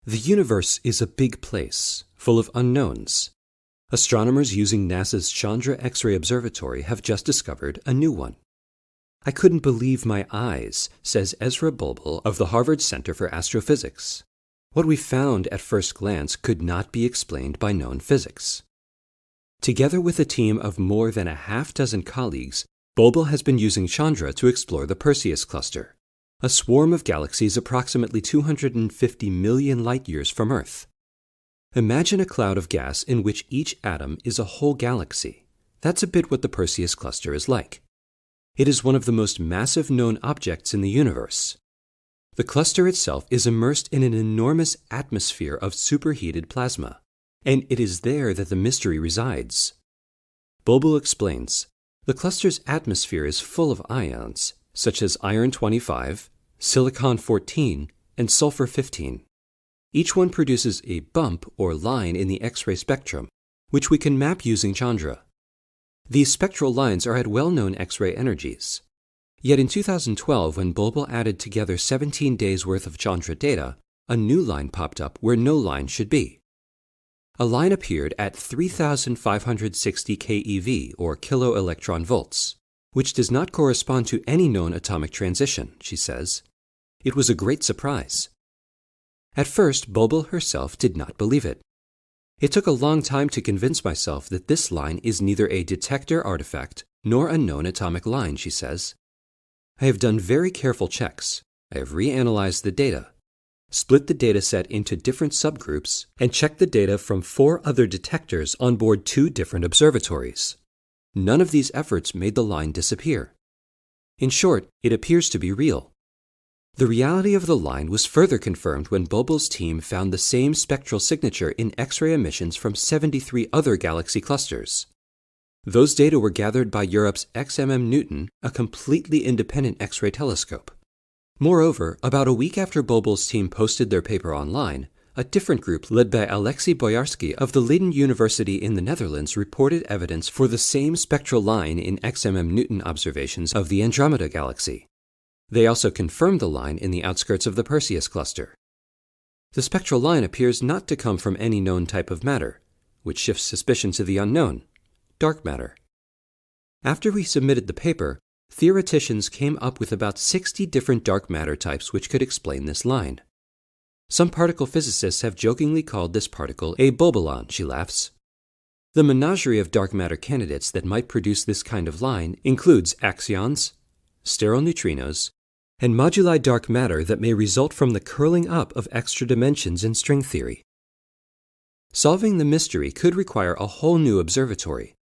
The universe is a big place, full of unknowns. Astronomers using NASA's Chandra X-ray Observatory have just discovered a new one. I couldn't believe my eyes, says Ezra Bulbul of the Harvard Center for Astrophysics. What we found at first glance could not be explained by known physics. Together with a team of more than a half-dozen colleagues, Bulbul has been using Chandra to explore the Perseus cluster, a swarm of galaxies approximately 250 million light-years from Earth. Imagine a cloud of gas in which each atom is a whole galaxy. That's a bit what the Perseus cluster is like. It is one of the most massive known objects in the universe. The cluster itself is immersed in an enormous atmosphere of superheated plasma, and it is there that the mystery resides. Bulbul explains, the cluster's atmosphere is full of ions, such as iron-25, silicon-14, and sulfur-15. Each one produces a bump or line in the X-ray spectrum, which we can map using Chandra. These spectral lines are at well-known X-ray energies. Yet in 2012, when Bulbul added together 17 days' worth of Chandra data, a new line popped up where no line should be. A line appeared at 3,560 keV, or kilo-electron volts, which does not correspond to any known atomic transition, she says. It was a great surprise. At first, Bulbul herself did not believe it. It took a long time to convince myself that this line is neither a detector artifact nor a known atomic line, she says. I have done very careful checks. I have reanalyzed the data, split the dataset into different subgroups, and checked the data from 4 other detectors on board 2 different observatories. None of these efforts made the line disappear. In short, it appears to be real. The reality of the line was further confirmed when Bulbul's team found the same spectral signature in X-ray emissions from 73 other galaxy clusters. Those data were gathered by Europe's XMM Newton, a completely independent X-ray telescope. Moreover, about a week after Bulbul's team posted their paper online, a different group led by Alexei Boyarsky of the Leiden University in the Netherlands reported evidence for the same spectral line in XMM Newton observations of the Andromeda galaxy. They also confirmed the line in the outskirts of the Perseus cluster. The spectral line appears not to come from any known type of matter, which shifts suspicion to the unknown, dark matter. After we submitted the paper, theoreticians came up with about 60 different dark matter types which could explain this line. Some particle physicists have jokingly called this particle a bulbulon, she laughs. The menagerie of dark matter candidates that might produce this kind of line includes axions, sterile neutrinos, and moduli dark matter that may result from the curling up of extra dimensions in string theory. Solving the mystery could require a whole new observatory,